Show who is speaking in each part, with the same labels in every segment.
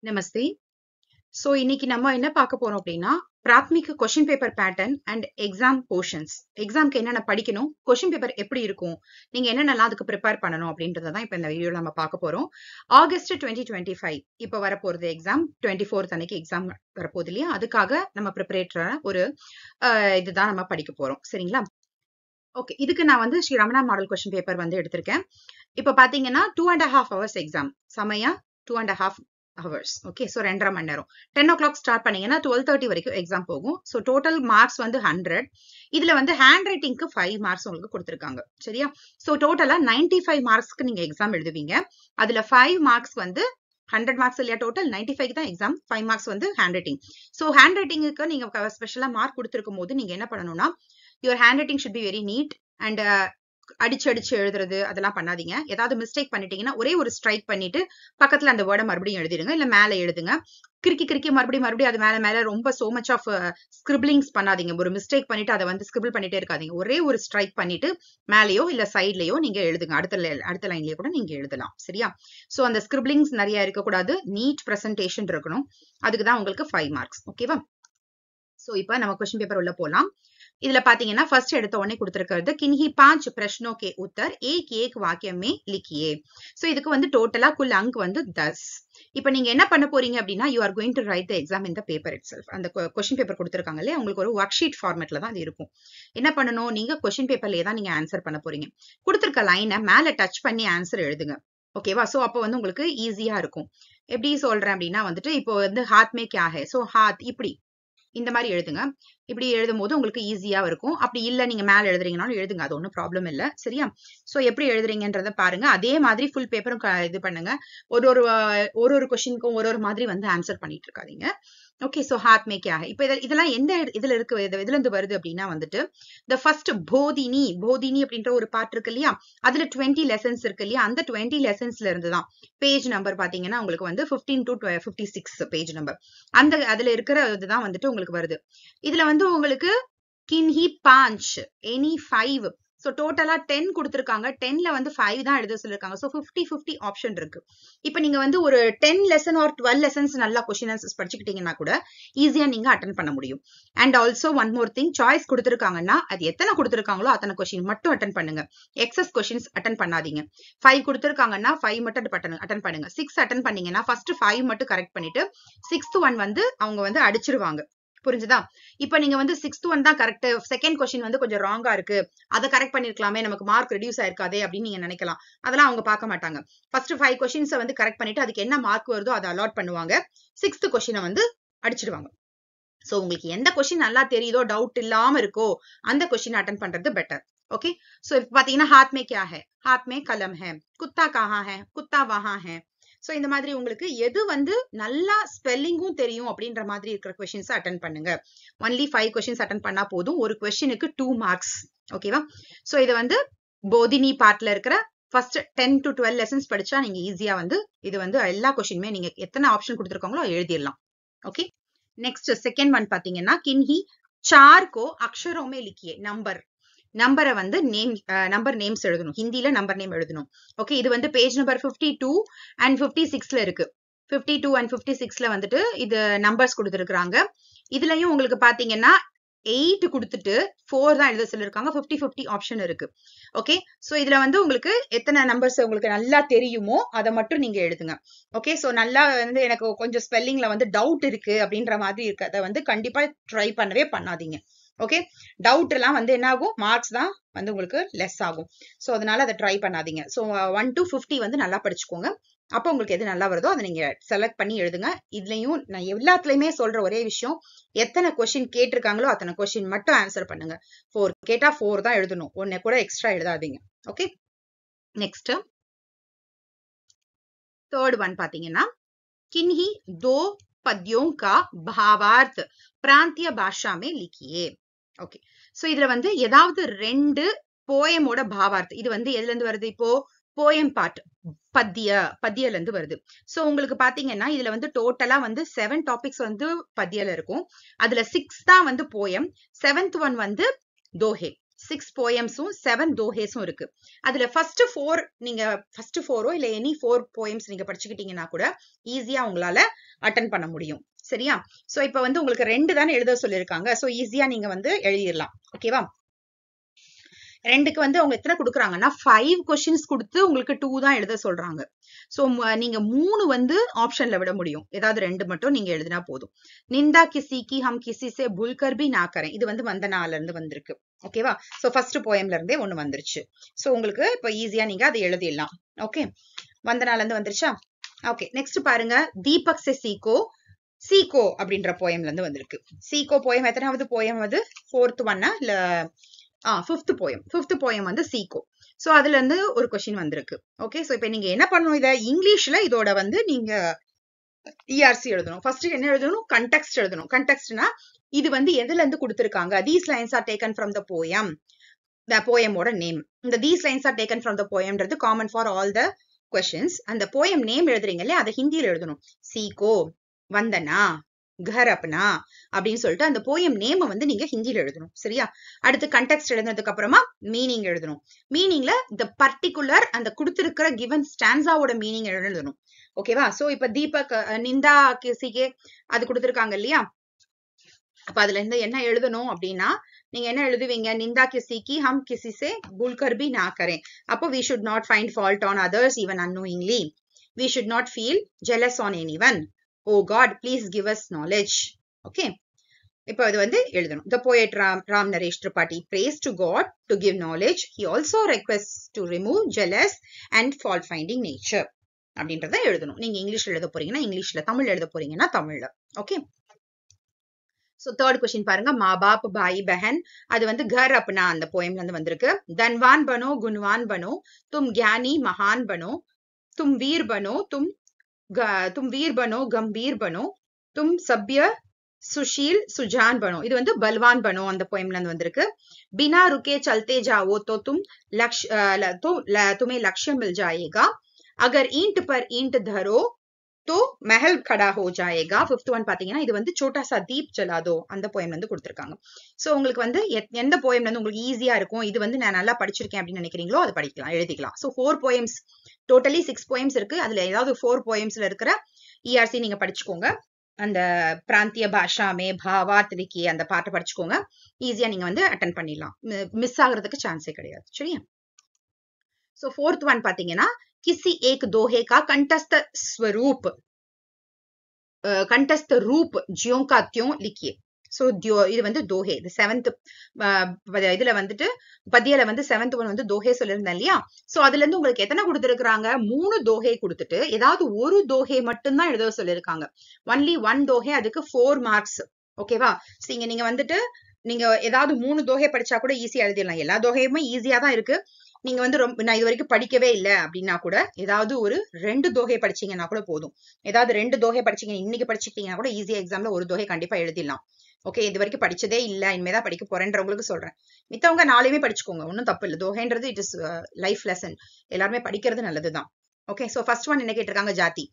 Speaker 1: நமஸ்தே. So இன்னைக்கு நம்ம என்ன பார்க்க போறோம் அப்படின்னா Prathmik question paper pattern and exam portions. எக்ஸாம்க்கு என்னென்ன படிக்கணும், கொஸ்டின் பேப்பர் எப்படி இருக்கும், நீங்க என்னென்னலாம் அதுக்கு ப்ரிப்பேர் பண்ணணும் அப்படின்றதான் இப்ப இந்த வீடியோல நம்ம பார்க்க போறோம். ஆகஸ்ட் 2025 இப்ப வரப்போறது எக்ஸாம் 24th அன்னைக்கு எக்ஸாம் வரப்போகுது இல்லையா, அதுக்காக நம்ம ப்ரிப்பரேட்டரான ஒரு இதுதான் நம்ம படிக்க போறோம். சரிங்களா? ஓகே, இதுக்கு நான் வந்து Sri Ramana model question paper வந்து எடுத்திருக்கேன். இப்ப பாத்தீங்கன்னா 2.5 hours எக்ஸாம். சமயா 2.5 hours. ஓகே, சோ 2.5 மணி நேரம். 10 o'clock ஸ்டார்ட் பண்ணீங்கன்னா 12:30 வரைக்கும் எக்ஸாம் போகும். சோ டோட்டல் மார்க்ஸ் வந்து 100. இதுல வந்து ஹேண்ட் ரைட்டிங்க்கு 5 மார்க்ஸ் உங்களுக்கு கொடுத்திருக்காங்க. சரியா? சோ டோட்டலா 95 மார்க்ஸ்க்கு நீங்க எக்ஸாம் எழுதுவீங்க. அதுல 5 மார்க்ஸ் வந்து 100 மார்க்ஸ் இல்லையா, டோட்டல் 95 தான் எக்ஸாம். 5 மார்க்ஸ் வந்து ஹேண்ட் ரைட்டிங். சோ ஹேண்ட் ரைட்டிங்க்கு நீங்க ஸ்பெஷலா மார்க் கொடுத்திருக்கும் போது நீங்க என்ன பண்ணணும்னா, your handwriting should be very neat and அடிச்சு எழுதுறது அதெல்லாம் பண்ணாதீங்க. ஏதாவது மிஸ்டேக் பண்ணிட்டீங்கன்னா ஒரே ஒரு ஸ்ட்ரைக் பண்ணிட்டு பக்கத்துல அந்த வேர்டை மறுபடியும் எழுதிடுங்க, இல்ல மேல எழுதுங்க. கிறுக்கி மறுபடியும் அது மேல ரொம்ப சோ மச் ஆஃப் ஸ்கிரிப்லிங்ஸ் பண்ணாதீங்க. ஒரு மிஸ்டேக் பண்ணிட்டு அதை வந்து ஸ்கிரிபிள் பண்ணிட்டே இருக்காதீங்க. ஒரே ஒரு ஸ்ட்ரைக் பண்ணிட்டு மேலேயோ இல்ல சைட்லயோ நீங்க எழுதுங்க. அடுத்த லைன்லயே கூட நீங்க எழுதலாம். சரியா? சோ அந்த ஸ்கிரிப்லிங்ஸ் நிறைய இருக்கக்கூடாது, நீட் பிரசன்டேஷன் இருக்கணும். அதுக்குதான் உங்களுக்கு 5 மார்க்ஸ். ஓகேவா? சோ இப்ப நம்ம கொஸ்டின் பேப்பர் உள்ள போலாம். இதுல பாத்தீங்கன்னா ஃபர்ஸ்ட் எடுத்த உடனே கொடுத்திருக்கிறது किन्हीं 5 प्रश्नों के उत्तर एक एक वाक्य में लिखिए. சோ இதுக்கு வந்து டோட்டலா குல் அங்க் வந்து 10. இப்ப நீங்க என்ன பண்ண போறீங்க அப்படின்னா, you are going to write the exam in the paper itself. அந்த கொஸ்டின் பேப்பர் கொடுத்திருக்காங்க இல்லையா, உங்களுக்கு ஒரு ஒர்க் ஷீட் ஃபார்மேட்ல தான் அது இருக்கும். என்ன பண்ணணும், நீங்க கொஸ்டின் பேப்பர்லயே தான் நீங்க ஆன்சர் பண்ண போறீங்க. கொடுத்திருக்க லைனை மேல டச் பண்ணி ஆன்சர் எழுதுங்க. ஓகேவா? சோ அப்ப வந்து உங்களுக்கு ஈஸியா இருக்கும். எப்படி சொல்றேன் அப்படின்னா வந்துட்டு, இப்போ வந்து ஹாத் மே கியா ஹை, சோ ஹாத் இப்படி இந்த மாதிரி எழுதுங்க. இப்படி எழுதும் போது உங்களுக்கு ஈஸியா இருக்கும். அப்படி இல்ல நீங்க மேல எழுதுறீங்கனாலும் எழுதுங்க, அது ஒன்றும் ப்ராப்ளம் இல்ல. சரியா? சோ எப்படி எழுதுறீங்கன்றத பாருங்க. அதே மாதிரி ஃபுல் பேப்பரும் இது பண்ணுங்க. ஒரு கொஸ்டினுக்கும் ஒரு மாதிரி வந்து ஆன்சர் பண்ணிட்டு இருக்காதீங்க. ஓகே, சோ ஹாத் மே கியா ஹை. இப்ப இதெல்லாம் எந்த இதுல இருக்கு, இதுல இருந்து வருது அப்படின்னா வந்துட்டு the first போதினி அப்படின்ற ஒரு பார்ட் இருக்கு இல்லையா, அதுல 20 லெசன்ஸ் இருக்கு இல்லையா, அந்த 20 லெசன்ஸ்ல இருந்துதான் பேஜ் நம்பர் பாத்தீங்கன்னா உங்களுக்கு வந்து 15 to 56 பேஜ் நம்பர். அதுல இருக்கிற இதுதான் வந்துட்டு உங்களுக்கு வருது. இதுல வந்து உங்களுக்கு किन्हीं 5 any 5. சோ டோட்டலா 10 கொடுத்திருக்காங்க. 10ல வந்து 5 தான் எழுத சொல்லிருக்காங்க. சோ 50-50 ஆப்ஷன் இருக்கு. இப்ப நீங்க வந்து ஒரு 10 லெசன் ஆர் 12 லெசன்ஸ் நல்லா கொஸ்டின் ஆன்சர்ஸ் படிச்சுக்கிட்டீங்கன்னா கூட ஈஸியா நீங்க அட்டென்ட் பண்ண முடியும். And also one more thing, choice கொடுத்திருக்காங்கன்னா அது எத்தனை கொடுத்திருக்காங்களோ அத்தனை கொஸ்டின் மட்டும் அட்டென்ட் பண்ணுங்க. எக்ஸஸ் கொஸ்டின்ஸ் அட்டென்ட் பண்ணாதீங்க. 5 கொடுத்திருக்காங்கன்னா 5 மட்டும் அட்டென்ட் பண்ணுங்க. 6 அட்டென்ட் பண்ணீங்கன்னா ஃபர்ஸ்ட் 5 மட்டும் கரெக்ட் பண்ணிட்டு 6th ஒன் வந்து அவங்க வந்து அடிச்சிருவாங்க. புரிஞ்சுதா? இப்ப நீங்க வந்து 6th ஒன் தான் கரெக்ட், செகண்ட் கொஸ்டின் வந்து கொஞ்சம் ராங்கா இருக்கு, அதை கரெக்ட் பண்ணிருக்கலாமே, நமக்கு மார்க் ரெடியூஸ் ஆயிருக்காதே அப்படின்னு நீங்க நினைக்கலாம். அதெல்லாம் அவங்க பார்க்க மாட்டாங்க. ஃபர்ஸ்ட் 5 கொஸ்டின்ஸை வந்து கரெக்ட் பண்ணிட்டு அதுக்கு என்ன மார்க் வருதோ அதை அலாட் பண்ணுவாங்க. 6th கொஸ்டினை வந்து அடிச்சிடுவாங்க. சோ உங்களுக்கு எந்த கொஸ்டின் நல்லா தெரியுதோ, டவுட் இல்லாம இருக்கோ, அந்த கொஸ்டின் அட்டென்ட் பண்றது பெட்டர். ஓகே, சோ இப்ப பாத்தீங்கன்னா हाथ में क्या है, हाथ में कलम है, कुत्ता कहाँ है, कुत्ता वहां है. சோ இந்த மாதிரி உங்களுக்கு எது வந்து நல்லா ஸ்பெல்லிங்கும் தெரியும் அப்படின்ற மாதிரி இருக்கிற கொஸ்டின்ஸ் அட்டென்ட் பண்ணுங்க. ஒன்லி 5 கொஸ்டின்ஸ் அட்டென்ட் பண்ணா போதும். ஒரு கொஸ்டினுக்கு 2 மார்க்ஸ். ஓகேவா? சோ இது வந்து போதினி பார்ட்ல இருக்கிற ஃபர்ஸ்ட் 10 to 12 லெசன்ஸ் படிச்சா நீங்க ஈஸியா வந்து இது வந்து எல்லா கொஸ்டினுமே நீங்க எத்தனை ஆப்ஷன் கொடுத்திருக்காங்களோ எழுதிடலாம். ஓகே, நெக்ஸ்ட் செகண்ட் ஒன் பாத்தீங்கன்னா किन्हीं 4 को अक्षरों में लिखिए. நம்பரை வந்து நம்பர் நேம்ஸ் எழுதணும். ஹிந்தில நம்பர் நேம் எழுதணும். ஓகே, இது வந்து பேஜ் நம்பர் 52 and 56ல இருக்கு. 52 and 56ல வந்துட்டு இது நம்பர்ஸ் கொடுத்திருக்காங்க. இதுலயும் உங்களுக்கு பாத்தீங்கன்னா 8 கொடுத்துட்டு 4 தான் எழுத சொல்லிருக்காங்க. 50-50 ஆப்ஷன் இருக்கு. ஓகே, சோ இதுல வந்து உங்களுக்கு எத்தனை நம்பர்ஸ் உங்களுக்கு நல்லா தெரியுமோ அதை மட்டும் நீங்க எழுதுங்க. ஓகே, சோ நல்லா வந்து எனக்கு கொஞ்சம் ஸ்பெல்லிங்ல வந்து டவுட் இருக்கு அப்படின்ற மாதிரி இருக்கு, அதை வந்து கண்டிப்பா ட்ரை பண்ணவே பண்ணாதீங்க. ஓகே, டவுட் எல்லாம் வந்து என்ன ஆகும், மார்க்ஸ் தான் வந்து உங்களுக்கு லெஸ் ஆகும். சோ அதனால அதை ட்ரை பண்ணாதீங்க. சோ 1 to 50 வந்து நல்லா படிச்சுக்கோங்க. அப்ப உங்களுக்கு எது நல்லா வருதோ அதை நீங்க செலக்ட் பண்ணி எழுதுங்க. இதுலயும் நான் எல்லாத்துலயுமே சொல்ற ஒரே விஷயம், எத்தனை கொஸ்டின் கேட்டிருக்காங்களோ அத்தனை கொஸ்டின் மட்டும் ஆன்சர் பண்ணுங்க. 4 கேட்டா 4 தான் எழுதணும், ஒன்னு கூட எக்ஸ்ட்ரா எழுதாதீங்க. ஓகே, நெக்ஸ்ட் தேர்ட் ஒன் பாத்தீங்கன்னா किन्हीं 2 पद्यों का भावार्थ प्रांतीय भाषा में लिखिए. ஓகே, சோ இதுல வந்து ஏதாவது 2 போயமோட பாவார்த்தம், இது வந்து எதுல இருந்து வருது, இப்போ போயம் பார்ட் பத்தியல இருந்து வருது. சோ உங்களுக்கு பாத்தீங்கன்னா இதுல வந்து டோட்டலா வந்து 7 டாபிக்ஸ் வந்து பத்தியல இருக்கும். அதுல 6 தான் வந்து போயம், 7th ஒன் வந்து தோஹே. 6 போயம்ஸும் 7 தோஹேஸும் இருக்கு. அதுல ஃபர்ஸ்ட் 4 நீங்க ஃபர்ஸ்ட் 4ஓ இல்ல எனி 4 போயம்ஸ் நீங்க படிச்சுக்கிட்டீங்கன்னா கூட ஈஸியா உங்களால அட்டன் பண்ண முடியும். சரியா? சோ இப்ப வந்து உங்களுக்கு 2 தானே எழுத சொல்லியிருக்காங்க. சோ ஈஸியா நீங்க வந்து எழுதிடலாம். ஓகேவா? 2க்கு வந்து அவங்க எத்தனை கொடுக்குறாங்கன்னா 5 கொஸ்டின்ஸ் கொடுத்து உங்களுக்கு 2 தான் எழுத சொல்றாங்க. சோ நீங்க 3 வந்து ஆப்ஷன்ல விட முடியும். ஏதாவது 2 மட்டும் நீங்க எழுதினா போதும். நிந்தா கிசி கி ஹம் கிசி சே புல்கர் பி நா கரேன். இது வந்து வந்தனால இருந்து வந்திருக்கு. ஓகேவா? சோ ஃபர்ஸ்ட் போயம்ல இருந்தே ஒண்ணு வந்துருச்சு. சோ உங்களுக்கு இப்ப ஈஸியா நீங்க அதை எழுதிடலாம். ஓகே, வந்தனால இருந்து வந்துருச்சா? ஓகே, நெக்ஸ்ட் பாருங்க. தீபக் சே சீக்கோ சீக்கோ அப்படின்ற போயம்ல இருந்து வந்திருக்கு. சீக்கோ போயம் எத்தனாவது போயம்? அது 4th ஒன்னா இல்ல 5th போயம். 5th போயம் வந்து சீக்கோ. சோ அதுல இருந்து ஒரு கொஸ்டின் வந்திருக்கு. ஓகே, சோ இப்ப நீங்க என்ன பண்ணணும்? இத இங்கிலீஷ்ல இதோட வந்து நீங்க ERC எழுதணும். ஃபர்ஸ்ட் என்ன எழுதணும்? கண்டெக்ஸ்ட் எழுதணும். கண்டெக்ஸ்ட்னா இது வந்து எதுல இருந்து கொடுத்திருக்காங்க? These lines are taken from the poem. The poem ஓட நேம். இந்த these lines are taken from the poemன்றது common for all the questions. அந்த போயம் நேம் எழுதுறீங்க இல்லையா, அதை ஹிந்தியில எழுதணும். சீக்கோ, வந்தனா, घर अपना அப்படின்னு சொல்லிட்டு அந்த போயம் நேம வந்து நீங்க ஹிந்தியில எழுதணும். சரியா? அடுத்து கண்டெக்ஸ்ட் எழுதுனதுக்கு அப்புறமா மீனிங் எழுதணும். மீனிங்ல இந்த பர்டிகுலர் அந்த கொடுத்திருக்கிற கிவன் ஸ்டான்ஸாவோட மீனிங் எழுதணும். ஓகேவா? சோ இப்ப தீபக் நிந்தா கிசிகே அது கொடுத்திருக்காங்க இல்லையா, அப்ப அதுல இருந்து என்ன எழுதணும் அப்படின்னா நீங்க என்ன எழுதுவீங்க? நிந்தா கிசிக்கு ஹம் கிசி சே புல்கர் பி நா கரேன். அப்போ we should not find fault on others even unknowingly. We should not feel jealous on anyone. Oh God, please give us knowledge. Okay. இப்போ இது வந்து எழுதணும். The poet Ram Naresh Tripathi prays to God to give knowledge. He also requests to remove jealous and fault finding nature. அப்படின்றத எழுதணும். நீங்க இங்கிலீஷ்ல எழுத போறீங்கன்னா இங்கிலீஷ்ல, தமிழ் எழுத போறீங்கன்னா தமிழ்ல. ஓகே. சோ தேர்ட் கொஸ்டின் பாருங்க. மா பாப் பாய் பஹன், அது வந்து घर अपना அந்த போயம்ல இருந்து வந்திருக்கு. धनवान बनो गुणवान बनो तुम ज्ञानी महान बनो तुम वीर बनो तुम वीर बनो गंभीर बनो तुम सभ्य सुशील सुजान बनो. இது வந்து बलवान बनो அந்த போயம்ல இருந்து வந்திருக்கு. बिना रुके चलते जाओ तो तुम्हें लक्ष्य मिल जाएगा. अगर ईंट पर ईंट धरो तो महल खड़ा हो जाएगा. 5th ஒன் பாத்தீங்கன்னா இது வந்து छोटा सा दीप जला दो அந்த போயம் வந்து கொடுத்திருக்காங்க. சோ உங்களுக்கு வந்து எந்த போயம் வந்து உங்களுக்கு ஈஸியா இருக்கும், இது வந்து நான் நல்லா படிச்சிருக்கேன் அப்படின்னு நினைக்கிறீங்களோ அதை படிக்கலாம், எழுதிக்கலாம். சோ 4 போயம்ஸ், டோட்டலி 6 போயம்ஸ் இருக்கு. அதுல ஏதாவது 4 போயம்ஸ்ல இருக்கிற ERC நீங்க படிச்சுக்கோங்க. அந்த பிராந்திய பாஷாமே பாவாத் லிக்கியே அந்த பாட்டை படிச்சுக்கோங்க. ஈஸியா நீங்க வந்து அட்டென்ட் பண்ணிடலாம். மிஸ் ஆகுறதுக்கு சான்ஸே கிடையாது. சரியா? சோ 4th ஒன் பாத்தீங்கன்னா किसी एक दोहे का कंठस्थ रूप ज्यों का त्यों लिखिए. சோ இது வந்து தோஹே. இது 7th இதுல வந்துட்டு பதியல வந்து 7th ஒன் வந்து தோஹே சொல்லியிருந்தேன் இல்லையா. சோ அதுல இருந்து உங்களுக்கு எத்தனை கொடுத்திருக்காங்க? 3 தோஹே கொடுத்துட்டு ஏதாவது ஒரு தோஹே மட்டும்தான் எழுத சொல்லியிருக்காங்க. ஒன்லி 1 தோஹே, அதுக்கு 4 மார்க்ஸ். ஓகேவா? நீங்க வந்துட்டு நீங்க ஏதாவது 3 தோஹே படிச்சா கூட ஈஸியா எழுதிடலாம். எல்லா தோஹையுமே ஈஸியா தான் இருக்கு. நீங்க வந்து நான் இது வரைக்கும் படிக்கவே இல்லை அப்படின்னா கூட ஏதாவது ஒரு 2 தோஹை படிச்சீங்கன்னா கூட போதும். ஏதாவது 2 தோஹை படிச்சீங்க, இன்னைக்கு படிச்சுட்டீங்கன்னா கூட ஈஸியா எக்ஸாம்ல ஒரு தோஹை கண்டிப்பா எழுதிடலாம். ஓகே, இது வரைக்கும் படிச்சதே இல்ல, இனிமேதான் படிக்க போறேன்றவங்களுக்கு சொல்றேன். மித்தவங்க நாளையுமே படிச்சுக்கோங்க, ஒன்னும் தப்பு இல்லை. தோஹைன்றது இட் இஸ் லைஃப் லெசன், எல்லாருமே படிக்கிறது நல்லதுதான். ஓகே, சோ ஃபர்ஸ்ட் ஒன் என்ன கேட்டிருக்காங்க? ஜாதி.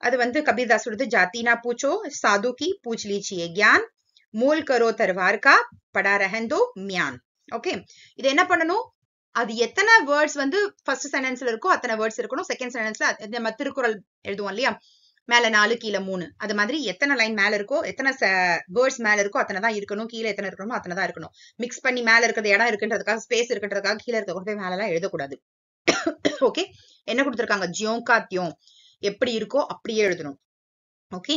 Speaker 1: அது வந்து கபீர்தாஸ் சொல்றது, ஜாதி ना पूछो साधु की पूछ लीजिए ज्ञान मूल करो तरवार का पड़ा रहन दो म्यान. ஓகே, இது என்ன பண்ணணும்? அது எத்தனை வேர்ட்ஸ் வந்து ஃபர்ஸ்ட் சென்டென்ஸ்ல இருக்கோ அத்தனை வேர்ட்ஸ் இருக்கணும். செகண்ட் சென்டென்ஸ்ல நம்ம திருக்குறள் எழுதுவோம் இல்லையா, மேல 4 கீழே 3, அது மாதிரி எத்தனை லைன் மேல இருக்கோ, எத்தனை வேர்ட்ஸ் மேல இருக்கோ அத்தனை தான் இருக்கணும். கீழே எத்தனை இருக்கணுமோ அத்தனை தான் இருக்கணும். மிக்ஸ் பண்ணி மேல இருக்கிறது இடம் இருக்குன்றதுக்காக, ஸ்பேஸ் இருக்குன்றதுக்காக கீழே இருக்க கொண்டு போய் மேல எல்லாம் எழுதக்கூடாது. ஓகே, என்ன கொடுத்திருக்காங்க? ஜியோங்கா தியோங், எப்படி இருக்கோ அப்படியே எழுதணும். ஓகே,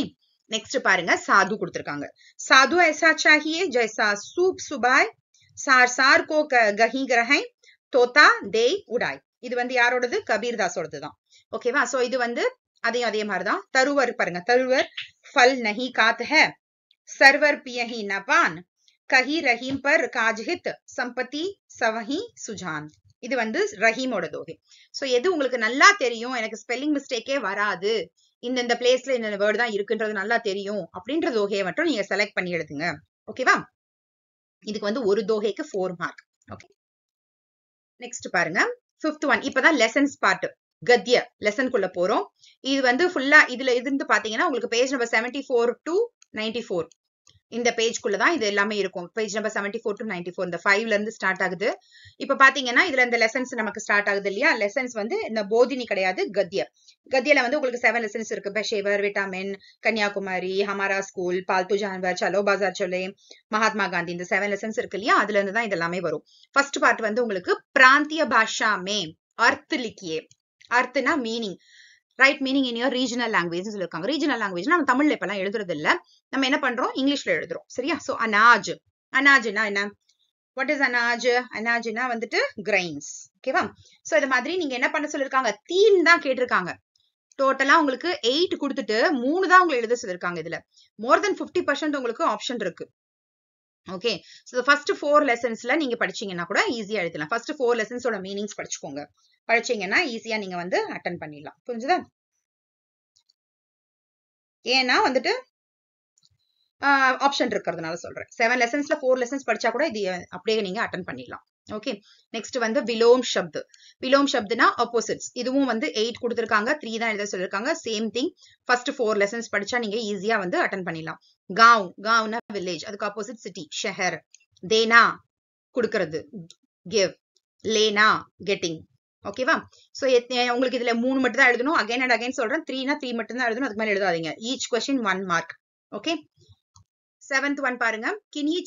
Speaker 1: நெக்ஸ்ட் பாருங்க. சாது கொடுத்திருக்காங்க. சாது ऐसा चाहिए जैसा सूप सुबाय सार सार को गही ग्रहै தோத்தா தே உடாய். இது வந்து யாரோடது? கபீர்தாஸோடது தான். ஓகேவா? சோ இது வந்து அதையும் அதே மாதிரிதான். தருவர் பாருங்க. தருவர் ஃபல் நஹி காத் ஹை சர்வர் பியஹி நபான் கஹி ரஹீம் பர் காஜ்ஹித் சம்பத்தி சவஹி சுஜான். இது வந்து ரஹீமோட தோகை. சோ எது உங்களுக்கு நல்லா தெரியும், எனக்கு ஸ்பெல்லிங் மிஸ்டேக்கே வராது, இந்த பிளேஸ்ல இந்த வேர்டு தான் இருக்குன்றது நல்லா தெரியும் அப்படின்ற தோகையை மட்டும் நீங்க செலக்ட் பண்ணி எழுதுங்க. ஓகேவா? இதுக்கு வந்து ஒரு தோகைக்கு 4 மார்க். ஓகே, நெக்ஸ்ட் பாருங்க. 5th one. இப்பதான் லெசன்ஸ் பார்ட், கத்திய லெசன்குள்ள போறோம். இது வந்து ஃபுல்லா இதுல இருந்து பாத்தீங்கன்னா உங்களுக்கு பேஜ் நம்பர் 74 to 94 இந்த பேஜ்க்குள்ளதான் இது எல்லாமே இருக்கும். பேஜ் நம்பர் 74 to 94 இந்த 5ல இருந்து ஸ்டார்ட் ஆகுது. இப்ப பாத்தீங்கன்னா இதுல இந்த லெசன்ஸ் நமக்கு ஸ்டார்ட் ஆகுது இல்லையா? லெசன்ஸ் வந்து இந்த போதினி கிடையாது, கத்திய. கத்தியில வந்து உங்களுக்கு 7 லெசன்ஸ் இருக்கு. பெஷேவர், விட்டாமின், கன்னியாகுமரி, ஹமாரா ஸ்கூல், பால்து ஜான்வர், சலோ பாசார் சோலே, மகாத்மா காந்தி, இந்த 7 லெசன்ஸ் இருக்கு இல்லையா? அதுல இருந்து தான் இது எல்லாமே வரும். ஃபர்ஸ்ட் பார்ட் வந்து உங்களுக்கு பிராந்திய பாஷா மே அர்த் லிக்கியே. அர்த்னா meaning, right meaning in your regional language சொல்லிருக்காங்க. ரீஜனல் லாங்குவேஜ் நம்ம தமிழ்ல இப்பெல்லாம் எழுதுறது இல்ல, நம்ம என்ன பண்றோம், இங்கிலீஷ்ல எழுதுறோம். சரியா? சோ அனாஜ், அனாஜ்னா என்ன? What is Anaj? அனாஜ்னா வந்துட்டு கிரைன்ஸ். ஓகேவா? சோ இது மாதிரி நீங்க என்ன பண்ண சொல்லிருக்காங்க, தீன் தான் கேட்டிருக்காங்க. டோட்டலா உங்களுக்கு 8 கொடுத்துட்டு 3 தான் உங்களுக்கு எழுத சொல்லிருக்காங்க. இதுல மோர் தென் 50% உங்களுக்கு ஆப்ஷன் இருக்கு. ஓகே, சோ ஃபர்ஸ்ட் 4 லெசன்ஸ்ல நீங்க படிச்சீங்கன்னா கூட ஈஸியா எழுதலாம். ஃபர்ஸ்ட் 4 லெசன்ஸோட மீனிங்ஸ் படிச்சுக்கோங்க. படிச்சீங்கன்னா ஈஸியா நீங்க வந்து அட்டெண்ட் பண்ணிடலாம். புரிஞ்சுதா? ஏன்னா வந்துட்டு ஆப்ஷன் இருக்கிறதுனால சொல்றேன். 7 லெசன்ஸ்ல 4 லெசன்ஸ் படிச்சா கூட இது அப்படியே நீங்க அட்டெண்ட் பண்ணிடலாம். ஓகே, நெக்ஸ்ட் வந்து விலோம் ஷப்த். விலோம் ஷப்த்னா ஆப்போசிட்ஸ். இதுவும் வந்து 8 கொடுத்திருக்காங்க, 3 தான் எழுத சொல்லிருக்காங்க. சேம் திங், ஃபர்ஸ்ட் 4 லெசன்ஸ் படிச்சா நீங்க ஈஸியா வந்து அட்டெண்ட் பண்ணிடலாம். காவ், காவ்னா வில்லேஜ், அதுக்கு ஆப்போசிட் சிட்டி. ஷஹர், தேனா கொடுக்கிறது, கிவ், லேனா கெட்டிங். ஓகேவா? சோ உங்களுக்கு இதுல 3 மட்டும் தான் எழுதணும். அகைன் அண்ட் அகைன் சொல்றேன், 3னா 3 மட்டும் தான் எழுதணும், அதுக்கு மேல எழுதாதீங்க. Each question 1 mark. Okay, 7th one பாருங்க. கினியே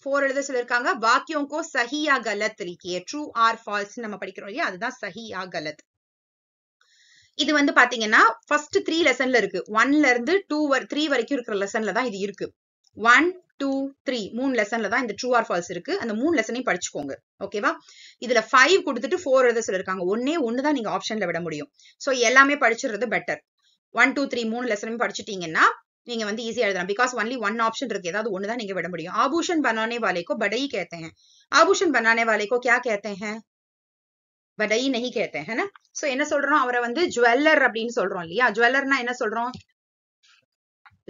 Speaker 1: 4 எழுத சொல்லிருக்காங்க. வாக்கியோं को सही या गलत लिखिए. ட்ரூ ஆர் ஃபால்ஸ் நம்ம படிக்கிறோம் இல்லையா? அதுதான் சஹி யா கலத். இது வந்து பாத்தீங்கன்னா ஃபர்ஸ்ட் 3 லெசன்ல இருக்கு. 1ல இருந்து 3 வரைக்கும் இருக்கிற லெசன்ல தான் இது இருக்கு. 1, 2, 3 3 லெசன்ல தான் இந்த ட்ரூ ஆர் ஃபால்ஸ் இருக்கு. அந்த 3 லெசனையும் படிச்சுக்கோங்க. ஓகேவா? இதுல 5 கொடுத்துட்டு 4 எழுத சொல்லிருக்காங்க. ஒண்ணு தான் நீங்க ஆப்ஷன்ல விட முடியும். சோ எல்லாமே படிச்சிடுறது பெட்டர். 1, 2, 3 3 லெசனும் படிச்சிட்டீங்கன்னா நீங்க வந்து ஈஸியா எழுதலாம். பிகாஸ் ஒன்லி 1 ஆப்ஷன் இருக்கு. ஏதாவது ஒண்ணு தான் நீங்க விட முடியும். ஆபூஷன் बनाने वाले को बड़ई कहते हैं. आभूषण बनाने वाले को क्या कहते हैं? बड़ई नहीं कहते हैं ना. சோ என்ன சொல்றோம், அவரை வந்து ஜுவல்லர் அப்படின்னு சொல்றோம் இல்லையா? ஜுவல்லர்னா என்ன சொல்றோம்?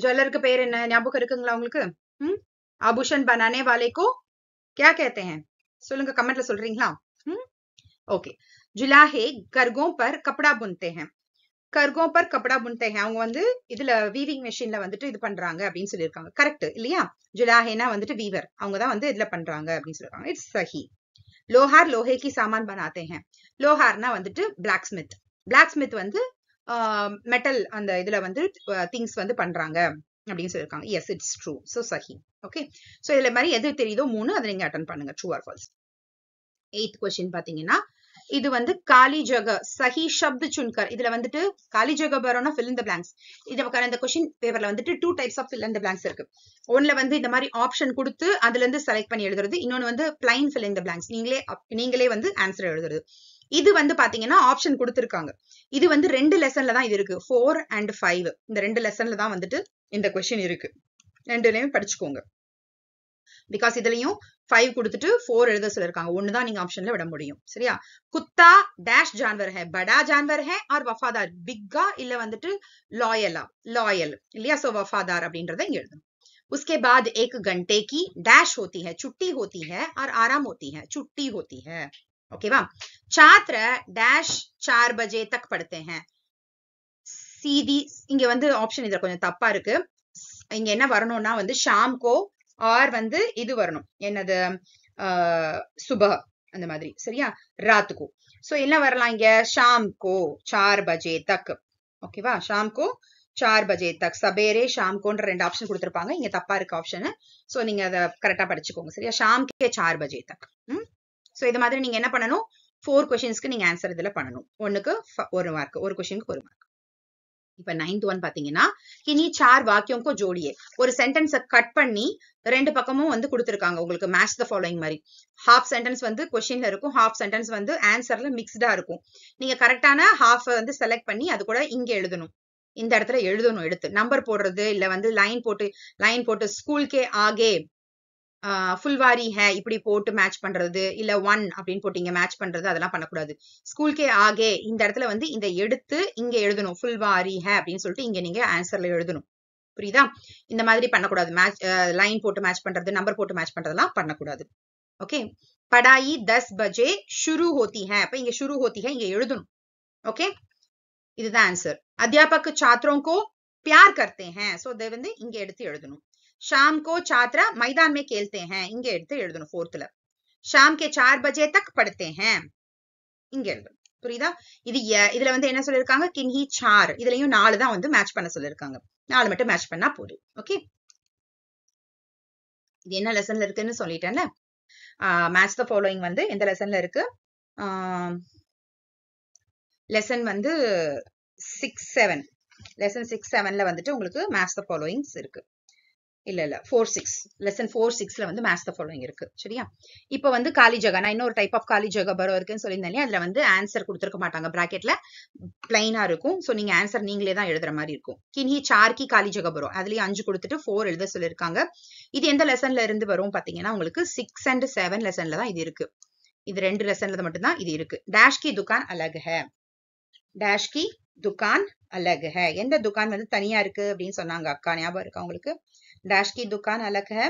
Speaker 1: ஜுவல்லருக்கு பேர் என்ன ஞாபகம் இருக்குங்களா உங்களுக்கு? आभूषण बनाने वाले को क्या कहते हैं? சொல்லுங்க, கமெண்ட்ல சொல்றீங்களா? ஓகே, जुलाहे करगों पर कपड़ा बुनते हैं. கர்கோ பர் கப்படா புன்தே ஹே. அவங்க வந்து இதுல வீவிங் மெஷின்ல வந்துட்டு இது பண்றாங்க அப்படின்னு சொல்லியிருக்காங்க. கரெக்ட் இல்லையா? ஜுலாஹேனா வந்துட்டு வீவர், அவங்க தான் வந்து இதுல பண்றாங்க அப்படின்னு சொல்லிருக்காங்க. இட்ஸ் சஹி. லோஹார் லோஹே கி சாமான் பனாத்தே ஹே. லோஹார்னா வந்துட்டு பிளாக் ஸ்மித். பிளாக் ஸ்மித் வந்து மெட்டல் அந்த இதுல வந்து திங்ஸ் வந்து பண்றாங்க அப்படின்னு சொல்லியிருக்காங்க. Yes, it's true. சோ சஹி. ஓகே, சோ இதுல மாதிரி எது தெரியுதோ 3 அதை நீங்க அட்டெண்ட் பண்ணுங்க. True or false. 8th question பாத்தீங்கன்னா இது வந்து காலி ஜக சஹி ஷப்த் சுன்கர். இதுல வந்துட்டு காலி ஜக பரோனா fill in the blanks. இதுக்கான இந்த क्वेश्चन பேப்பர்ல வந்துட்டு 2 types of fill in the blanks இருக்கு. ஒண்ணுல வந்து இந்த மாதிரி ஆப்ஷன் கொடுத்து அதுல இருந்து செலக்ட் பண்ணி எழுதுறது. இன்னொன்னு வந்து plain fill in the blanks. நீங்களே வந்து ஆன்சர் எழுதுறது. இது வந்து பாத்தீங்கன்னா ஆப்ஷன் கொடுத்திருக்காங்க. இது வந்து 2 லெசன்ல தான் இது இருக்கு. 4 and 5 இந்த 2 லெசன்ல தான் வந்துட்டு இந்த क्वेश्चन இருக்கு. ரெண்டுலயுமே படிச்சுக்கோங்க. பிகாஸ் இதுலயும் 5 கொடுத்துட்டு 4 எழுத சொல்லிருக்காங்க. ஒண்ணு தான் நீங்க ஆப்ஷன்ல விட முடியும். சரியா? குத்தா டேஷ் ஜான்வர் है, बड़ा जानवर है और वफादार. பிக்கா இல்ல வந்துட்டு லாயலா? லாயல் இல்லையா? சோ वफादार அப்படின்றத இங்க எழுதணும். उसके बाद 1 घंटे की डैश होती है, छुट्टी होती है और आराम होती है. छुट्टी होती है. ओकेवा? छात्र डैश 4 बजे तक पढ़ते हैं. सीधी இங்க வந்து ஆப்ஷன் இதுல கொஞ்சம் தப்பா இருக்கு. இங்க என்ன வரணும்னா வந்து ஷாம் கோ ஆர் வந்து இது வரணும். என்னது? சுபஹ அந்த மாதிரி. சரியா? ராத்துக்கு. சோ என்ன வரலாம் இங்க? ஷாம் கோ 4 பஜே தக். ஓகேவா? ஷாம் கோ 4 பஜே தக். சபேரே ஷாம் கோன்ற 2 ஆப்ஷன் கொடுத்திருப்பாங்க. இங்க தப்பா இருக்கு ஆப்ஷன். சோ நீங்க அத கரெக்டா படிச்சுக்கோங்க. சரியா? ஷாம் கே 4 பஜே தக். சோ இது மாதிரி நீங்க என்ன பண்ணணும்? 4 क्वेश्चंसக்கு நீங்க ஆன்சர் இதுல பண்ணணும். ஒண்ணுக்கு 1 மார்க், ஒரு क्वेश्चनக்கு 1 மார்க். இப்ப 9th ஒன் பாத்தீங்கன்னா கினி 4 வாக்கியம் को जोड़िए. ஒரு சென்டென்ஸ கட் பண்ணி 2 பக்கமும் வந்து கொடுத்திருக்காங்க. உங்களுக்கு மேட்ச் த ஃபாலோயிங் மாதிரி. ஹாஃப் சென்டென்ஸ் வந்து क्वेश्चनல இருக்கும், ஹாஃப் சென்டென்ஸ் வந்து ஆன்சர்ல மிக்ஸ்டா இருக்கும். நீங்க கரெக்டான ஹாஃப் வந்து செலக்ட் பண்ணி அது கூட இங்க எழுதணும். இந்த இடத்துல எழுதணும். எடுத்து நம்பர் போடுறது இல்ல வந்து லைன் போட்டு ஸ்கூல் கே ஆகே ஃபுல்வாரி ஹே இப்படி போட்டு மேட்ச் பண்றது, இல்ல 1 அப்படின்னு போட்டு இங்க மேட்ச் பண்றது, அதெல்லாம் பண்ணக்கூடாது. ஸ்கூல்கே ஆகே இந்த இடத்துல வந்து இந்த எடுத்து இங்க எழுதணும். ஃபுல்வாரி ஹே அப்படின்னு சொல்லிட்டு இங்க நீங்க ஆன்சர்ல எழுதணும். புரியுதா? இந்த மாதிரி பண்ணக்கூடாது. மேட்ச் லைன் போட்டு மேட்ச் பண்றது, நம்பர் போட்டு மேட்ச் பண்றதெல்லாம் பண்ணக்கூடாது. ஓகே, படாயி 10 பஜே शुरू होती है. அப்ப இங்க शुरू होती है இங்க எழுதணும். ஓகே, இதுதான் ஆன்சர். அத்தியாபக் छात्रों को प्यार करते हैं. சோ இதை வந்து இங்க எடுத்து எழுதணும். शाम को छात्र मैदान में खेलते हैं இங்க எடுத்து எழுதணும் फोर्थல शाम के 4 बजे तक पढ़ते हैं இங்க எழுதணும் புரியுதா இது இதுல வந்து என்ன சொல்லிருக்காங்க கின்ஹி 4 இதுலயும் 4 தான் வந்து மேட்ச் பண்ண சொல்லிருக்காங்க 4 மட்டும் மேட்ச் பண்ணா போதும் ஓகே இது என்ன லெசன்ல இருக்குன்னு சொல்லிட்டேன்ல மேட்ச் தி ஃபாலோயிங் வந்து எந்த லெசன்ல இருக்கு லெசன் வந்து 6-7 லெசன் 6-7ல வந்துட்டு உங்களுக்கு மேட்ச் தி ஃபாலோயிங்ஸ் இருக்கு இல்ல 4-6 லெசன் 4-6ல வந்து மேட்ச் தி ஃபாலோயிங் இருக்கு சரியா இப்போ வந்து காலி ஜகா நான் இன்னொரு டைப் ஆஃப் காலி ஜகா பரோ இருக்குன்னு சொல்லியிருந்தேன் அதுல வந்து ஆன்சர் கொடுத்திருக்க மாட்டாங்க பிராக்கெட்ல பிளைனா இருக்கும் சோ நீங்க ஆன்சர் நீங்களே தான் எழுதுற மாதிரி இருக்கும் கின்ஹி 4 की காலி ஜகா பரோ அதுலயே 5 கொடுத்துட்டு 4 எழுத சொல்லிருக்காங்க இது எந்த லெசன்ல இருந்து வரும் பாத்தீங்கன்னா உங்களுக்கு 6 and 7 லெசன்ல தான் இது இருக்கு இது ரெண்டு லெசன்ல மட்டும் தான் இது இருக்கு டேஷ் की दुकान अलग है डैश की दुकान अलग है எந்த दुकान வந்து தனியா இருக்கு அப்படினு சொன்னாங்க அக்கா ஞாபகம் இருக்கா உங்களுக்கு डैश की दुकान अलग है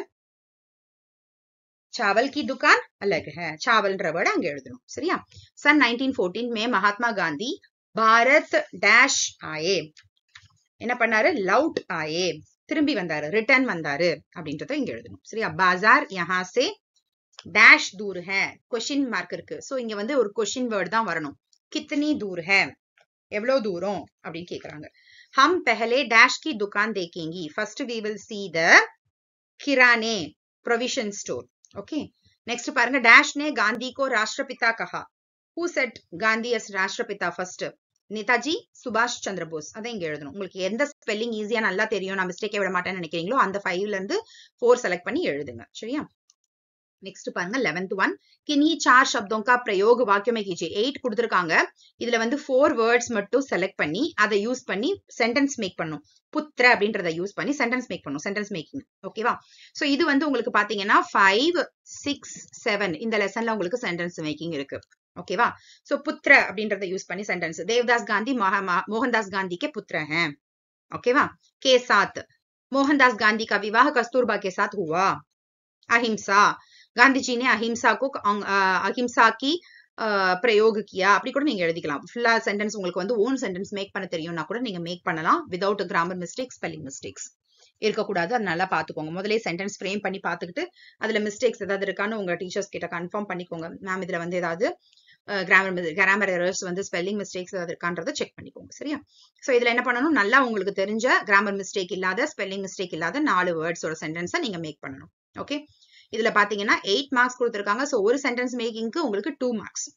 Speaker 1: चावल की दुकान अलग है चावलன்ற வேர்ட் அங்க எழுதணும் சரியா सन 1914 में महात्मा गांधी भारत डैश आए என்ன பண்ணாரு लौट आए திரும்பி வந்தாரு ரிட்டர்ன் வந்தாரு அப்படின்றத இங்க எழுதணும் சரியா बाजार यहां से डैश दूर है क्वेश्चन मार्क இருக்கு சோ இங்க வந்து ஒரு क्वेश्चन வேர்ட் தான் வரணும் कितनी दूर है எவ்வளவு தூரம் அப்படின்னு கேக்குறாங்க हम पहले डैश की दुकान देखेंगे first we will see the किराने प्रोविजन स्टोर ओके नेक्स्ट பாருங்க डैश ने गांधी को राष्ट्रपिता कहा who said गांधी as राष्ट्रपिता फर्स्ट नेताजी सुभाष चंद्र बोस அதை இங்க எழுதணும் உங்களுக்கு எந்த ஸ்பெல்லிங் ஈஸியா நல்லா தெரியும் நான் மிஸ்டேக்கே விட மாட்டேன்னு நினைக்கிறீங்களோ அந்த 5ல இருந்து 4 செலக்ட் பண்ணி எழுதுங்க சரியா नेक्स्ट பாருங்க 11th one किन्हीं 4 शब्दों का प्रयोग वाक्य में कीजिए 8 கொடுத்திருக்காங்க இதுல வந்து 4 words மட்டும் செலக்ட் பண்ணி அதை யூஸ் பண்ணி சென்டென்ஸ் மேக் பண்ணனும் புத்திர அப்படின்றதை யூஸ் பண்ணி சென்டென்ஸ் மேக் பண்ணனும் சென்டென்ஸ் மேக்கிங் ஓகேவா சோ இது வந்து உங்களுக்கு பாத்தீங்கன்னா 5 6 7 இந்த லெசன்ல உங்களுக்கு சென்டென்ஸ் மேக்கிங் இருக்கு ஓகேவா சோ புத்திர அப்படின்றதை யூஸ் பண்ணி சென்டென்ஸ் देवदास गांधी मोहनदास गांधी के पुत्र हैं ओकेवा के साथ मोहनदास गांधी का विवाह कस्तूरबा के साथ हुआ अहिंसा गांधी जी ने अहिंसा को अहिंसा की प्रयोग किया அப்படி கூட நீங்க எழுதிக்கலாம் ஃபுல்லா சென்டென்ஸ் உங்களுக்கு வந்து ஓன் சென்டென்ஸ் மேக் பண்ண தெரியும்னா கூட நீங்க மேக் பண்ணலாம் without grammar mistakes spelling mistakes இருக்க கூடாது அது நல்லா பாத்துக்கோங்க முதல்ல சென்டென்ஸ் ஃப்ரேம் பண்ணி பாத்துக்கிட்டு அதுல மிஸ்டேக்ஸ் ஏதாவது இருக்கான்னு உங்க டீச்சர்ஸ் கிட்ட கன்ஃபார்ம் பண்ணிக்கோங்க மேம் இதுல வந்து ஏதாவது கிராமர் எரர்ஸ் வந்து ஸ்பெல்லிங் மிஸ்டேக்ஸ் ஏதாவது இருக்கான்றதை செக் பண்ணிக்கோங்க சரியா சோ இதுல என்ன பண்ணணும் நல்லா உங்களுக்கு தெரிஞ்ச கிராமர் மிஸ்டேக் இல்லாத ஸ்பெல்லிங் மிஸ்டேக் இல்லாத 4 வேர்ட்ஸோட சென்டென்ஸை நீங்க மேக் பண்ணணும் ஓகே இதுல பாத்தீங்கன்னா 8 மார்க்ஸ் கொடுத்திருக்காங்க சோ ஒரு சென்டென்ஸ் மேக்கிங்க்கு உங்களுக்கு 2 மார்க்ஸ்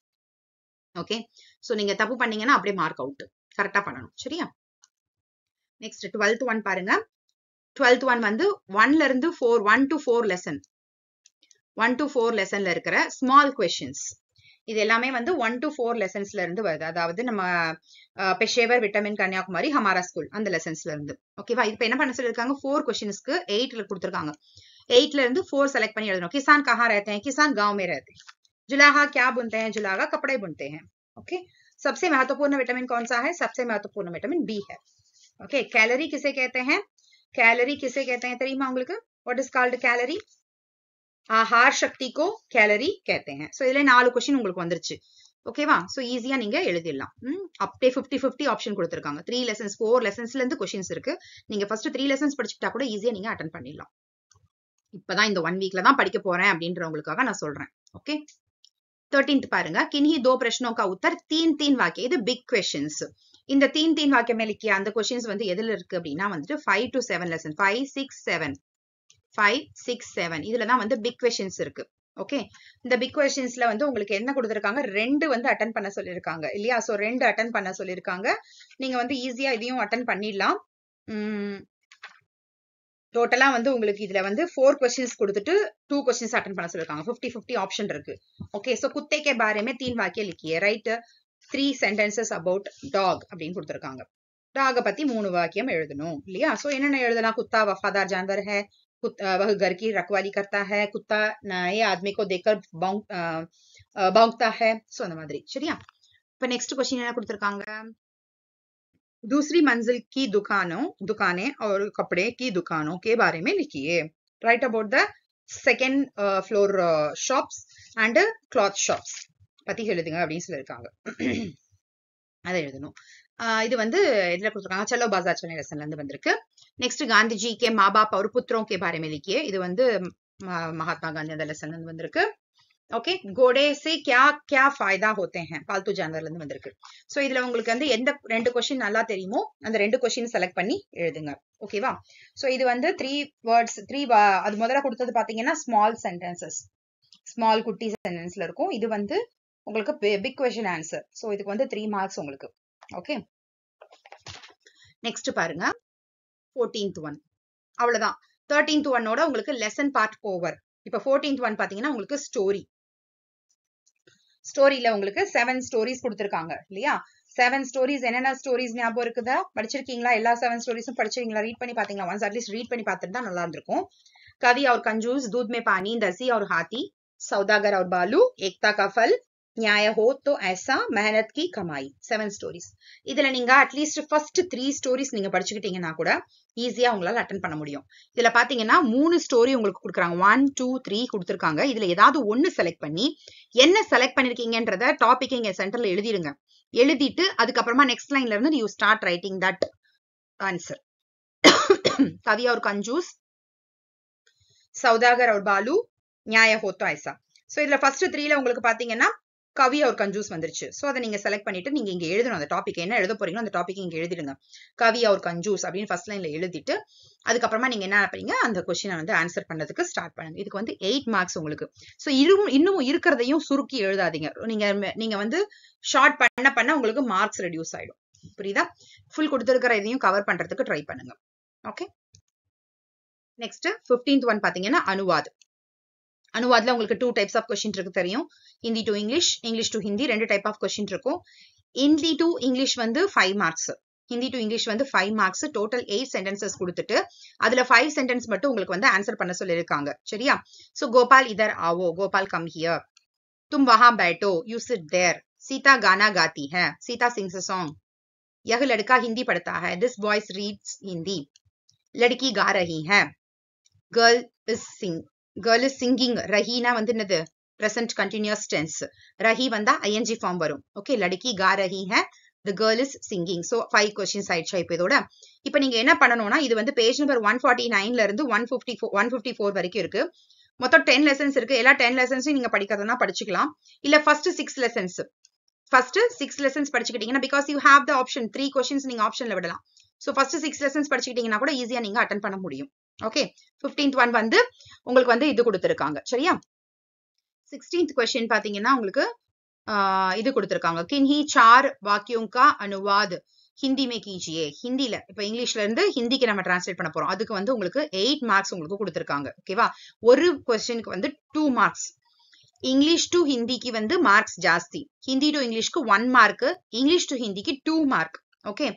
Speaker 1: ஓகே சோ நீங்க தப்பு பண்ணீங்கன்னா அப்படியே மார்க் அவுட் கரெக்ட்டா பண்ணணும் சரியா நெக்ஸ்ட் 12th ஒன் பாருங்க 12th ஒன் வந்து 1 ல இருந்து 1 to 4 லெசன் 1 to 4 லெசன்ல இருக்கிற ஸ்மால் क्वेश्चंस இது எல்லாமே வந்து 1 to 4 லெசன்ஸ்ல இருந்து வருது அதாவது நம்ம பெஷேவர் விட்டமின் கன்னியாகுமரி ஹமாரா ஸ்கூல் அந்த லெசன்ஸ்ல இருந்து ஓகேவா இப்போ என்ன பண்ண சொல்லிருக்காங்க 4 क्वेश्चंसக்கு 8ல கொடுத்திருக்காங்க 8 ல இருந்து 4 सेलेक्ट பண்ணி எழுதணும் किसान कहां रहते हैं किसान गांव में रहते हैं जुलाहा क्या बुनते हैं जुलाहा कपड़े बुनते हैं ओके सबसे महत्वपूर्ण विटामिन कौन सा है सबसे महत्वपूर्ण विटामिन बी है ओके कैलोरी किसे कहते हैं தெரியுமா உங்களுக்கு व्हाट इज कॉल्ड कैलोरी आहार शक्ति को कैलोरी कहते हैं सो இதுல 4 क्वेश्चन உங்களுக்கு வந்துருச்சு ஓகேவா சோ ஈஸியா நீங்க எழுதிடலாம் அப்படியே 50-50 ஆப்ஷன் கொடுத்திருக்காங்க 3 லெசன்ஸ் 4 லெசன்ஸ்ல இருந்து क्वेश्चंस இருக்கு நீங்க ஃபர்ஸ்ட் 3 லெசன்ஸ் படிச்சிட்டா கூட ஈஸியா நீங்க அட்டெண்ட் பண்ணிடலாம் இப்பதான் இந்த 1 வீக்ல தான் படிக்க போறேன் அப்படின்றவங்களுக்காக நான் சொல்றேன் ஓகே 13th பாருங்க किन्हीं 2 प्रश्नों का उत्तर 3 वाक्य இது பிக் क्वेश्चंस இந்த 3 वाक्य में लिखिए அந்த क्वेश्चंस வந்து எதுல இருக்கு அப்படினா வந்துட்டு 5 to 7 லெசன் 5 6 7 இதுல தான் வந்து பிக் क्वेश्चंस இருக்கு ஓகே இந்த பிக் क्वेश्चंसல வந்து உங்களுக்கு என்ன கொடுத்திருக்காங்க 2 வந்து அட்டெண்ட் பண்ண சொல்லிருக்காங்க இல்லையா சோ 2 அட்டெண்ட் பண்ண சொல்லிருக்காங்க நீங்க வந்து ஈஸியா இதையும் அட்டெண்ட் பண்ணிடலாம் டோட்டலா வந்து உங்களுக்கு இதுல வந்து 4 क्वेश्चंस கொடுத்துட்டு 2 क्वेश्चंस अटेंड பண்ண சொல்லிருக்காங்க 50-50 ஆப்ஷன் இருக்கு ஓகே சோ कुत्ते के बारे में 3 वाक्य लिखिए राइट 3 sentences about dog அப்படினு கொடுத்திருக்காங்க டாக பத்தி 3 வாக்கியம் எழுதணும் இல்லையா சோ என்னென்ன எழுதலாம் कुत्ता वफादार जानवर है वह घर की रखवाली करता है कुत्ता नए आदमी को देखकर भौंकता है सो அந்த மாதிரி சரியா இப்போ நெக்ஸ்ட் क्वेश्चन என்ன கொடுத்திருக்காங்க दूसरी मंजिल की दुकानें और कपड़े की दुकानों के बारे में लिखिए right about the second floor shops and cloth shops பத்தி எழுதுங்க அப்படின்னு சொல்லிருக்காங்க அதை எழுதணும் இது வந்து இதுல கொடுத்துருக்காங்க चलो बाजार चलने லெசன்ல இருந்து வந்திருக்கு. நெக்ஸ்ட் காந்திஜி கே மா பாப் और पुत्रों के बारे में लिखिए. இது வந்து மகாத்மா காந்தி அந்த லெசன்ல இருந்து வந்திருக்கு. ஓகே, घोड़े से क्या क्या फायदा होते हैं பால்து ஜானவர்ல இருந்து வந்திருக்கு. சோ இதுல உங்களுக்கு வந்து எந்த ரெண்டு क्वेश्चन நல்லா தெரியுமோ அந்த ரெண்டு क्वेश्चन செலக்ட் பண்ணி எழுதுங்க. ஓகேவா? சோ இது வந்து 3 வேர்ட்ஸ் 3 அது முதல்ல கொடுத்தது பாத்தீங்கன்னா ஸ்மால் சென்டென்சஸ், ஸ்மால் குட்டி சென்டென்ஸ்ல இருக்கும். இது வந்து உங்களுக்கு பிக் क्वेश्चन ஆன்சர். சோ இதுக்கு வந்து 3 மார்க்ஸ் உங்களுக்கு. ஓகே, நெக்ஸ்ட் பாருங்க 14th ஒன். அவ்வளவுதான். 13th ஒன்னோட உங்களுக்கு லெசன் பார்ட் ஓவர். இப்ப 14th ஒன் பாத்தீங்கன்னா உங்களுக்கு ஸ்டோரி. ஸ்டோரியில உங்களுக்கு 7 ஸ்டோரிஸ் கொடுத்திருக்காங்க இல்லையா? 7 ஸ்டோரிஸ் என்னென்ன ஸ்டோரிஸ் ஞாபகம் இருக்குதா? படிச்சிருக்கீங்களா? எல்லா 7 ஸ்டோரிஸும் படிச்சிருக்கீங்களா? ரீட் பண்ணி பாத்தீங்களா? ஒன்ஸ் அட்லீஸ்ட் ரீட் பண்ணி பார்த்துட்டு நல்லா இருந்திருக்கும். कवि और कंजूस, दूध में पानी, दसी और हाथी, सौदागर और बालू, एकता का फल, न्याय हो तो ऐसा, मेहनत की कमाई. 7 ஸ்டோரிஸ். இதுல நீங்க அட்லீஸ்ட் ஃபர்ஸ்ட் 3 ஸ்டோரிஸ் நீங்க படிச்சுக்கிட்டீங்கன்னா கூட ஈஸியா உங்களால அட்டென்ட் பண்ண முடியும். இதுல பாத்தீங்கன்னா 3 ஸ்டோரி உங்களுக்கு கொடுக்குறாங்க. 1 2 3 கொடுத்திருக்காங்க. இதுல ஏதாவது ஒன்னு செலக்ட் பண்ணி என்ன செலக்ட் பண்ணிருக்கீங்கன்றத டாபிக் இங்க சென்டர்ல எழுதிடுங்க. எழுதிட்டு அதுக்கப்புறமா நெக்ஸ்ட் லைன்ல இருந்து you start writing that answer. कवि और कंजूस, सौदागर और बालू, न्याय हो तो ऐसा. சோ இதுல ஃபர்ஸ்ட் 3ல உங்களுக்கு பாத்தீங்கன்னா கவி और कंजूस வந்துருச்சு. சோ அதை நீங்க செலக்ட் பண்ணிட்டு நீங்க இங்க எழுதணும். அந்த டாபிக் என்ன எழுத போறீங்களோ அந்த டாபிக் இங்க எழுதிடுங்க. கவி और कंजूस அப்படின்னு ஃபர்ஸ்ட் லைன்ல எழுதிட்டு அதுக்கப்புறமா நீங்க என்ன பண்ணீங்க, அந்த क्वेश्चனை வந்து ஆன்சர் பண்ணதுக்கு ஸ்டார்ட் பண்ணுங்க. இதுக்கு வந்து 8 மார்க்ஸ் உங்களுக்கு. சோ இன்னும் இருக்கிறதையும் சுருக்கி எழுதாதீங்க. நீங்க வந்து ஷார்ட் பண்ண உங்களுக்கு மார்க்ஸ் ரெடியூஸ் ஆயிடும். புரியுதா? ஃபுல் கொடுத்திருக்கிற இதையும் கவர் பண்றதுக்கு ட்ரை பண்ணுங்க. ஓகே, நெக்ஸ்ட் 15th ஒன் பாத்தீங்கன்னா அனுவாத். அனுவாத்ல உங்களுக்கு 2 டைப்ஸ் ஆஃப் क्वेश्चन இருக்கு தெரியும். Hindi to English, English to Hindi, ரெண்டு டைப் ஆஃப் क्वेश्चन இருக்கும். ஹிந்தி டு இங்கிலீஷ் வந்து 5 மார்க்ஸ். ஹிந்தி டு இங்கிலீஷ் வந்து 5 மார்க்ஸ். டோட்டல் 8 சென்டென்சஸ் கொடுத்துட்டு அதுல 5 சென்டென்ஸ் மட்டும் உங்களுக்கு வந்து ஆன்சர் பண்ண சொல்லிருக்காங்க. சரியா? சோ கோபால் இதர் आवो, गोपाल कम हियर, तुम वहां बैठो, यू सिट देयर, सीता गाना गाती है, सीता सिंग्स अ सॉन्ग, यह लड़का हिंदी पढ़ता है, दिस बॉयज रीड्स हिंदी, लड़की गा रही है, गर्ल इज सिंगिंग, रहीना வந்து என்னது present continuous tense, रही வந்தா ing form வரும். ஓகே, लड़की गा रही है, the girl is singing. so 5 questions ஆயிடுச்சு. இதோட இப்போ நீங்க என்ன பண்ணணும்னா இது வந்து பேஜ் நம்பர் 149ல இருந்து 154 வரைக்கும் இருக்கு. மொத்தம் 10 லெசன்ஸ் இருக்கு. எல்லா 10 லெசன்ஸையும் நீங்க படிக்கிறதுனா படிச்சுக்கலாம். இல்ல ஃபர்ஸ்ட் 6 லெசன்ஸ் படிச்சுக்கிட்டீங்கன்னா because you have the option 3 questions நீங்க ஆப்ஷன்ல விடலாம். சோ ஃபர்ஸ்ட் 6 லெசன்ஸ் படிச்சுக்கிட்டீங்கன்னா கூட ஈஸியா நீங்க அட்டெண்ட் பண்ண முடியும். ஓகே, 15th ஒன் வந்து உங்களுக்கு வந்து இது கொடுத்திருக்காங்க. சரியா? 16th क्वेश्चन பாத்தீங்கன்னா உங்களுக்கு இது கொடுத்திருக்காங்க. किन्हीं 4 वाक्यों का अनुवाद हिंदी में कीजिए. ஹிந்தில இப்ப இங்கிலீஷ்ல இருந்து ஹிந்திக்கு நம்ம டிரான்ஸ்லேட் பண்ண போறோம். அதுக்கு வந்து உங்களுக்கு 8 மார்க்ஸ் உங்களுக்கு கொடுத்திருக்காங்க. ஓகேவா? ஒரு क्वेश्चनக்கு வந்து 2 மார்க்ஸ். இங்கிலீஷ் டு ஹிந்திக்கு வந்து மார்க்ஸ் ஜாஸ்தி. ஹிந்தி டு இங்கிலீஷ்க்கு 1 மார்க், இங்கிலீஷ் டு ஹிந்திக்கு 2 மார்க். ஓகே,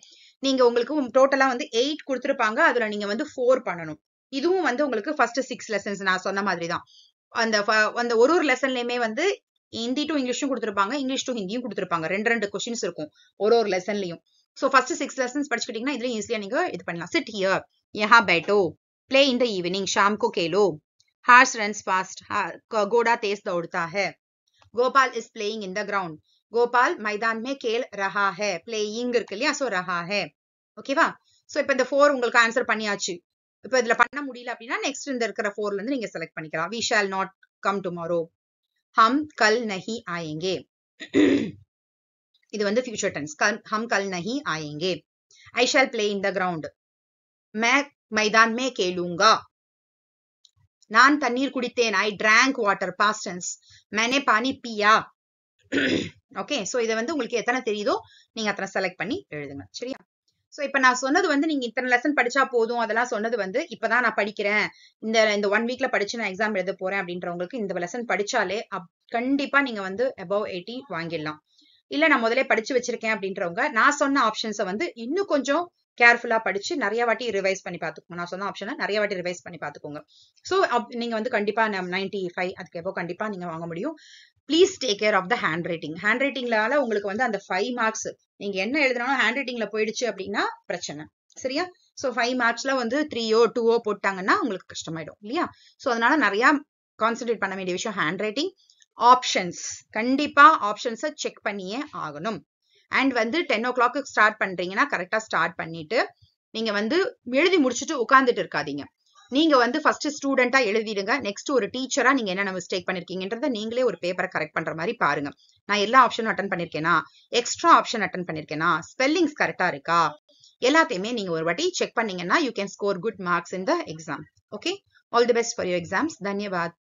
Speaker 1: நீங்க உங்களுக்கு டோட்டலா வந்து 8 கொடுத்திருப்பாங்க. அதுல நீங்க வந்து 4 பண்ணணும். இதுவும் வந்து உங்களுக்கு ஃபர்ஸ்ட் 6 லெசன்ஸ் நான் சொன்ன மாதிரி தான். அந்த ஒரு லெசன்லயுமே வந்து ஹிந்தி டு இங்கிலீஷும் கொடுத்திருப்பாங்க, இங்கிலீஷ் டு ஹிந்தியும் கொடுத்திருப்பாங்க. ரெண்டு क्वेश्चंस இருக்கும் ஒரு லெசன்லயும். சோ ஃபர்ஸ்ட் 6 லெசன்ஸ் படிச்சுக்கிட்டீங்கன்னா இதுல ஈஸியா நீங்க இது பண்ணலாம். சிட் ஹியர், यहां बैठो, प्ले इन द इवनिंग, शाम को खेलो, हार्स रन्स फास्ट, घोड़ा तेज दौड़ता है, Gopal is playing in the ground, Gopal मैदान में खेल रहा है, प्लेइंग இருக்கு இல்லையா? சோ रहा है. ஓகேவா? சோ இப்போ இந்த 4 உங்களுக்கு ஆன்சர் பண்ணியாச்சு. இப்போ இதுல பண்ண முடியல அப்படின்னா நெக்ஸ்ட் இந்த இருக்கிற 4ல இருந்து நீங்க செலக்ட் பண்ணிக்கலாம். we shall not come tomorrow, हम कल नहीं आएंगे, இது வந்து ஃபியூச்சர் டென்ஸ். हम कल नहीं आएंगे. I shall play in the ground, मैं मैदान में खेलूंगा, நான் தண்ணீர் குடித்தேன், I drank water, past tense, मैंने पानी पिया. ஓகே, சோ இத வந்து உங்களுக்கு எத்தனை தெரியுதோ நீங்க அத்தனை செலக்ட் பண்ணி எழுதுங்க. சரியா? சோ இப்ப நான் சொன்னது வந்து நீங்க இத்தனை லெசன் படிச்சா போதும் அதெல்லாம் சொன்னது வந்து இப்பதான் நான் படிக்கிறேன், இந்த 1 வீக்ல படிச்சு நான் எக்ஸாம் எழுத போறேன் அப்படின்றவங்களுக்கு இந்த லெசன் படிச்சாலே கண்டிப்பா நீங்க வந்து above 80 வாங்கிடலாம். இல்ல நான் முதல்ல படிச்சு வச்சிருக்கேன் அப்படின்றவங்க நான் சொன்ன ஆப்ஷன்ஸை வந்து இன்னும் கொஞ்சம் கேர்ஃபுல்லா படிச்சு நிறைய வாட்டி ரிவைஸ் பண்ணி பாத்துக்கோங்க. நான் சொன்ன ஆப்ஷனை நிறைய வாட்டி ரிவைஸ் பண்ணி பாத்துக்கோங்க. சோ நீங்க வந்து கண்டிப்பா 95 அதுக்கு எபோ கண்டிப்பா நீங்க வாங்க முடியும். Please take care of the handwriting. ஹேண்ட் ரைட்டிங்லால உங்களுக்கு வந்து அந்த 5 மார்க்ஸ் நீங்க என்ன எழுதினாலும் ஹேண்ட் ரைட்டிங்ல போயிடுச்சு அப்படின்னா பிரச்சனை. சரியா? சோ 5 மார்க்ஸ்ல வந்து 3ஓ 2ஓ போட்டாங்கன்னா உங்களுக்கு கஷ்டமாயிடும் இல்லையா? சோ அதனால நிறைய கான்சென்ட்ரேட் பண்ண வேண்டிய விஷயம் ஹேண்ட் ரைட்டிங். ஆப்ஷன்ஸ் கண்டிப்பா ஆப்ஷன்ஸை செக் பண்ணியே ஆகணும். அண்ட் வந்து 10 o'clock ஸ்டார்ட் பண்றீங்கன்னா கரெக்டா ஸ்டார்ட் பண்ணிட்டு நீங்க வந்து எழுதி முடிச்சுட்டு உட்கார்ந்துட்டு இருக்காதீங்க. நீங்க வந்து ஃபர்ஸ்ட் ஸ்டூடெண்டா எழுதிடுங்க. நெக்ஸ்ட் ஒரு டீச்சரா நீங்க என்னென்ன மிஸ்டேக் பண்ணிருக்கீங்கன்றத நீங்களே ஒரு பேப்பரை கரெக்ட் பண்ற மாதிரி பாருங்க. நான் எல்லா ஆப்ஷனும் அட்டன் பண்ணிருக்கேனா, எக்ஸ்ட்ரா ஆப்ஷன் அட்டன் பண்ணிருக்கேனா, ஸ்பெல்லிங்ஸ் கரெக்டா இருக்கா, எல்லாத்தையுமே நீங்க ஒரு வாட்டி செக் பண்ணீங்கன்னா you can score good marks in the exam. Okay, all the best for your exams. தன்யவாத்.